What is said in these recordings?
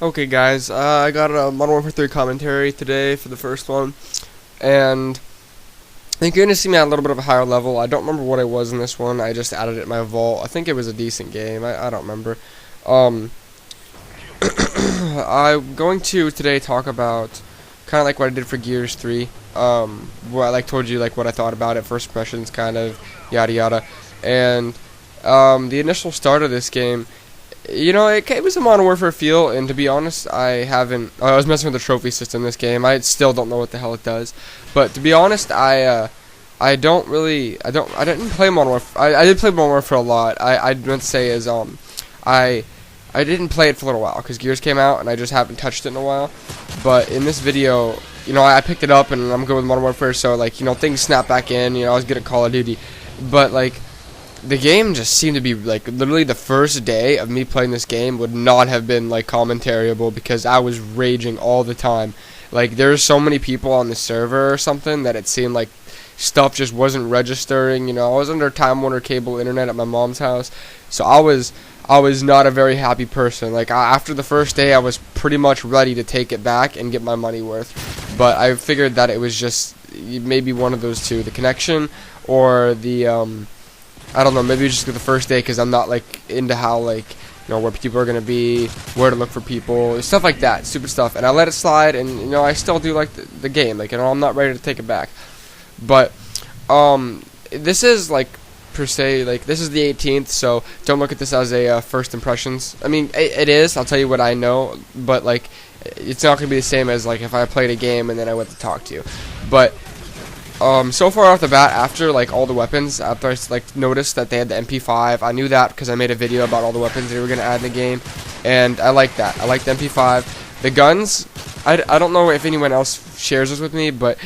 Okay, guys, I got a Modern Warfare 3 commentary today for the first one, and I think you're going to see me at a little bit of a higher level. I don't remember what I was in this one. I just added it in my vault. I think it was a decent game. I don't remember. Um, I'm going to today talk about kind of like what I did for Gears 3. What I told you like what I thought about it, first impressions, kind of yada yada, and the initial start of this game. It was a Modern Warfare feel, and to be honest, I was messing with the trophy system in this game. I still don't know what the hell it does, but to be honest, I didn't play Modern Warfare. I did play Modern Warfare a lot. I meant to say is I didn't play it for a little while because Gears came out, and I just haven't touched it in a while. But in this video, I picked it up, and I'm good with Modern Warfare, so things snap back in. I was good at Call of Duty, but the game just seemed to be literally the first day of me playing this game would not have been commentariable because I was raging all the time. There's so many people on the server or something that it seemed like stuff just wasn't registering. I was under Time Warner cable internet at my mom's house, so I was not a very happy person. After the first day, I was pretty much ready to take it back and get my money worth, but I figured that it was just maybe one of those two, the connection or the I don't know, maybe just the first day because I'm not into how where people are gonna be, where to look for people, stuff like that, stupid stuff. And I let it slide, and I still do like the game, I'm not ready to take it back. But this is per se this is the 18th, so don't look at this as a first impressions. I mean, it is. I'll tell you what I know, but it's not gonna be the same as if I played a game and then I went to talk to you. But so far off the bat, after all the weapons, after I noticed that they had the MP5, I knew that because I made a video about all the weapons they were gonna add in the game, and I like that. I like the MP5. The guns, I don't know if anyone else shares this with me, but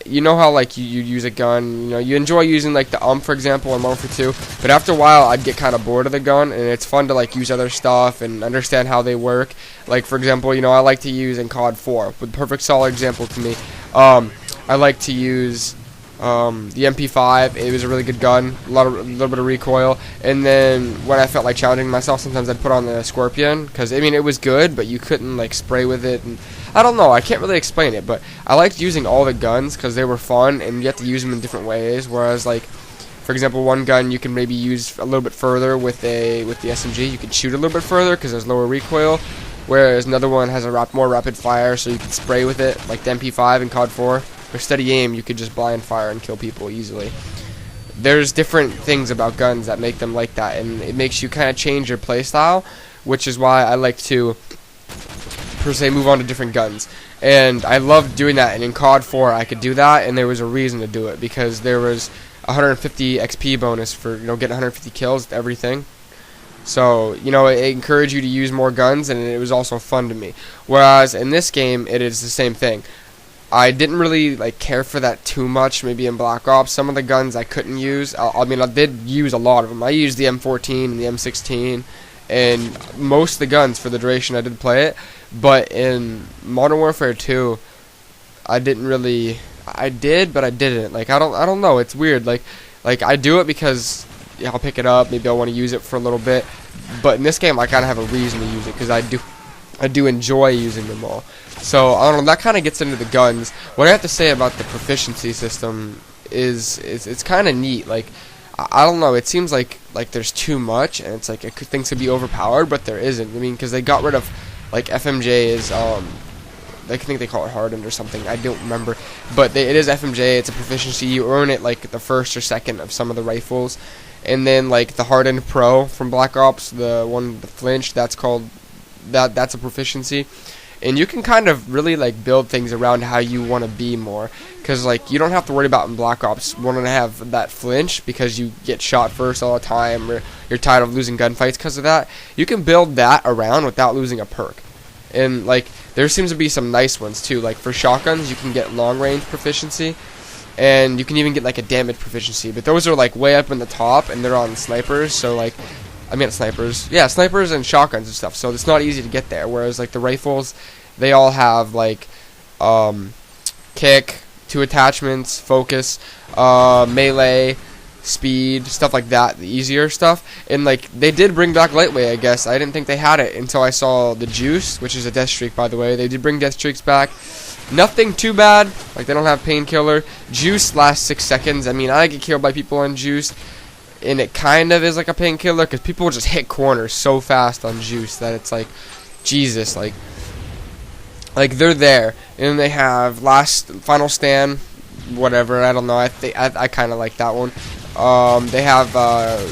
you know how you use a gun, you enjoy using the for example, in Modern Warfare 2, but after a while I'd get kind of bored of the gun, and it's fun to use other stuff and understand how they work. For example, I like to use in COD 4, with Perfect Solid example to me. I like to use the MP5. It was a really good gun, a little bit of recoil. And then when I felt like challenging myself, sometimes I'd put on the Scorpion because it was good, but you couldn't spray with it. And I don't know, I can't really explain it, but I liked using all the guns because they were fun, and you have to use them in different ways. Whereas for example, one gun you can maybe use a little bit further with the SMG. You can shoot a little bit further because there's lower recoil. Whereas another one has a more rapid fire, so you can spray with it, like the MP5 in COD 4. With steady aim, you could just blind fire and kill people easily. There's different things about guns that make them like that, and it makes you kind of change your playstyle, which is why I like to, per se, move on to different guns. And I love doing that, and in COD 4 I could do that, and there was a reason to do it, because there was 150 XP bonus for getting 150 kills with everything. So, it encouraged you to use more guns, and it was also fun to me. Whereas in this game, it is the same thing. I didn't really care for that too much. Maybe in Black Ops, some of the guns I couldn't use. I did use a lot of them. I used the M14 and the M16, and most of the guns for the duration I did play it. But in Modern Warfare 2, I didn't really. I did, but I didn't. I don't know. It's weird. I do it because I'll pick it up. Maybe I want to use it for a little bit. But in this game, I kind of have a reason to use it because I do enjoy using them all. So, I don't know, that kind of gets into the guns. What I have to say about the proficiency system is it's kind of neat. I don't know, it seems like there's too much, and it's things could be overpowered, but there isn't. I mean, because they got rid of, FMJ is, I think they call it hardened or something, I don't remember. But it is FMJ, it's a proficiency, you earn it, the first or second of some of the rifles. And then, the hardened pro from Black Ops, the flinch, that's called, that's a proficiency. And you can kind of really build things around how you want to be more, because you don't have to worry about in Black Ops wanting to have that flinch because you get shot first all the time, or you're tired of losing gunfights because of that. You can build that around without losing a perk, and there seems to be some nice ones too. For shotguns, you can get long range proficiency, and you can even get a damage proficiency. But those are way up in the top, and they're on snipers. So snipers. Yeah, snipers and shotguns and stuff. So it's not easy to get there. Whereas the rifles, they all have kick, 2 attachments, focus, melee, speed, stuff like that, the easier stuff. And like they did bring back lightweight, I guess. I didn't think they had it until I saw the juice, which is a death streak, by the way. They did bring death streaks back. Nothing too bad. Like they don't have painkiller. Juice lasts 6 seconds. I mean, I get killed by people on juice, and it kind of is like a painkiller because people just hit corners so fast on juice that it's like, Jesus, like they're there. And then they have final stand, whatever. I don't know. I kind of like that one. They have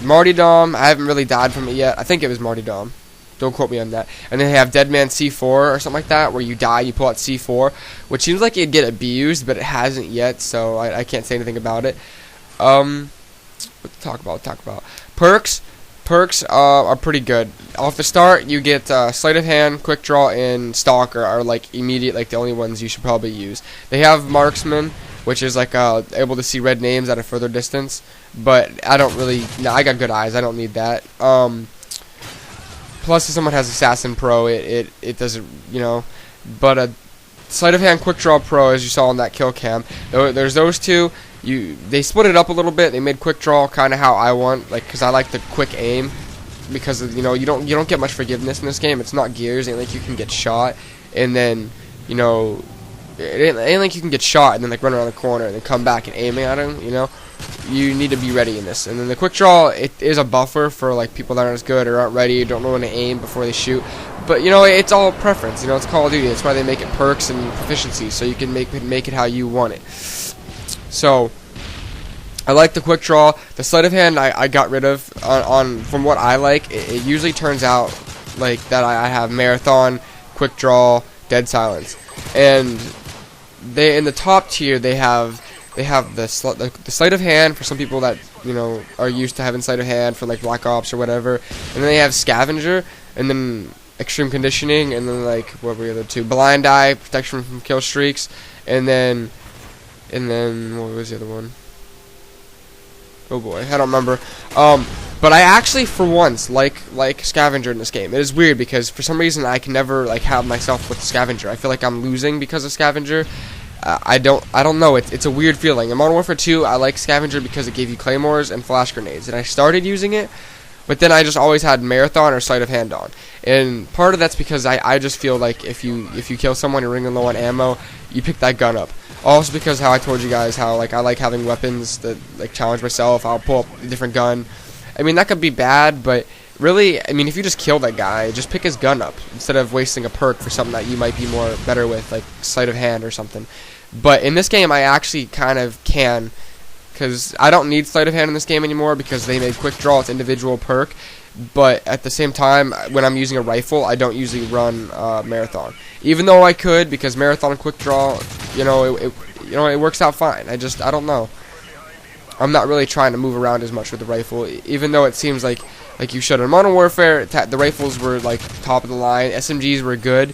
Martyrdom. I haven't really died from it yet. I think it was Martyrdom. Don't quote me on that. And then they have Deadman C4 or something like that, where you die, you pull out C4, which seems like it'd get abused, but it hasn't yet, so I can't say anything about it. What to talk about? Perks. Perks are pretty good. Off the start, you get Sleight of Hand, Quick Draw, and Stalker are like immediate, like the only ones you should probably use. They have Marksman, which is like able to see red names at a further distance, but I don't really. No, I got good eyes. I don't need that. Plus, if someone has Assassin Pro, it doesn't, you know. But Sleight of Hand, Quick Draw Pro, as you saw in that kill cam, there's those two. They split it up a little bit. They made Quick Draw kind of how I want, like, because I like the quick aim, because of, you know, you don't get much forgiveness in this game. It's not Gears. It ain't like you can get shot and then, you know, it ain't like you can get shot and then like run around the corner and then come back and aim at him. You know, you need to be ready in this. And then the Quick Draw, it is a buffer for like people that aren't as good or aren't ready, don't know when to aim before they shoot. But you know, it's all preference. You know, it's Call of Duty. That's why they make it perks and proficiency, so you can make it how you want it. So I like the Quick Draw. The Sleight of Hand I got rid of from what I like. It usually turns out like that I have Marathon, Quick Draw, Dead Silence, and they in the top tier they have the Sleight of Hand for some people that, you know, are used to having Sleight of Hand for like Black Ops or whatever, and then they have Scavenger, and then Extreme Conditioning, and then like what were the other two? Blind Eye, protection from kill streaks, and then what was the other one? Oh boy, I don't remember. But I actually, for once, like Scavenger in this game. It is weird because for some reason I can never like have myself with Scavenger. I feel like I'm losing because of Scavenger. I don't know. It's a weird feeling. In Modern Warfare 2, I like Scavenger because it gave you claymores and flash grenades, and I started using it. But then I just always had Marathon or Sleight of Hand on, and part of that's because I just feel like if you kill someone, you're running low on ammo, you pick that gun up. Also because how I told you guys how like I like having weapons that like challenge myself. I'll pull up a different gun. I mean, that could be bad, but really, I mean, if you just kill that guy, just pick his gun up instead of wasting a perk for something that you might be more better with, like Sleight of Hand or something. But in this game, I actually kind of can, because I don't need Sleight of Hand in this game anymore because they made Quick Draw its individual perk. But at the same time, when I'm using a rifle, I don't usually run Marathon, even though I could, because Marathon and Quick Draw, you know, it works out fine. I don't know. I'm not really trying to move around as much with the rifle, even though it seems like you should. In Modern Warfare, the rifles were like top of the line. SMGs were good,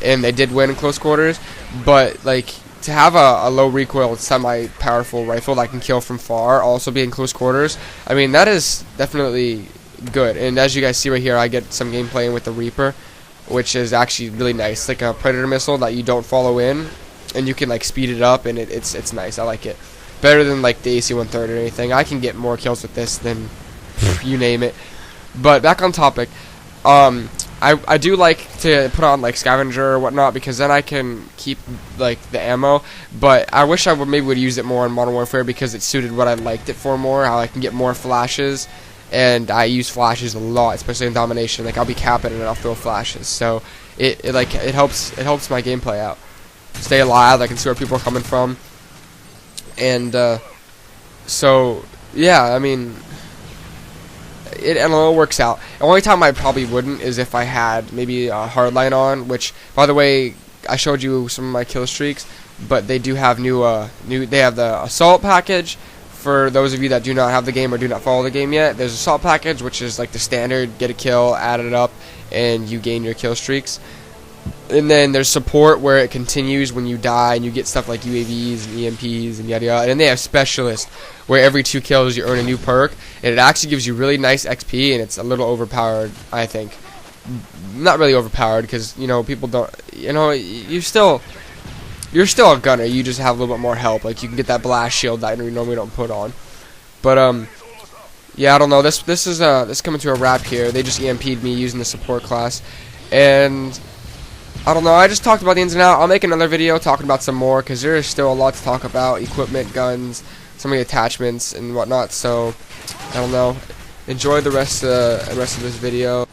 and they did win in close quarters. But like to have a low recoil, semi-powerful rifle that can kill from far, also be in close quarters, I mean, that is definitely good. And as you guys see right here, I get some gameplay with the Reaper, which is actually really nice. It's like a Predator missile that you don't follow in, and you can like speed it up, and it's nice. I like it better than like the AC-130 or anything. I can get more kills with this than you name it. But back on topic, I do like to put on like Scavenger or whatnot, because then I can keep like the ammo. But I wish I would use it more in Modern Warfare, because it suited what I liked it for more. How I can get more flashes, and I use flashes a lot, especially in Domination. Like I'll be capping and I'll throw flashes, so it helps my gameplay out. Stay alive. I can see where people are coming from, and so yeah, I mean, it all works out. The only time I probably wouldn't is if I had maybe a hardline on, which, by the way, I showed you some of my kill streaks, but they do have they have the assault package. For those of you that do not have the game or do not follow the game yet, there's assault package, which is like the standard, get a kill, add it up, and you gain your kill streaks. And then there's support, where it continues when you die, and you get stuff like UAVs and EMPs and yada yada. And then they have specialist, where every 2 kills you earn a new perk, and it actually gives you really nice XP, and it's a little overpowered, I think. Not really overpowered, because, you know, people don't, you know, you're still a gunner. You just have a little bit more help. Like you can get that blast shield that you normally don't put on. But yeah, I don't know. This is coming to a wrap here. They just EMP'd me using the support class, and I don't know. I just talked about the ins and outs. I'll make another video talking about some more because there is still a lot to talk about: equipment, guns, some of the attachments and whatnot. So I don't know. Enjoy the rest of this video.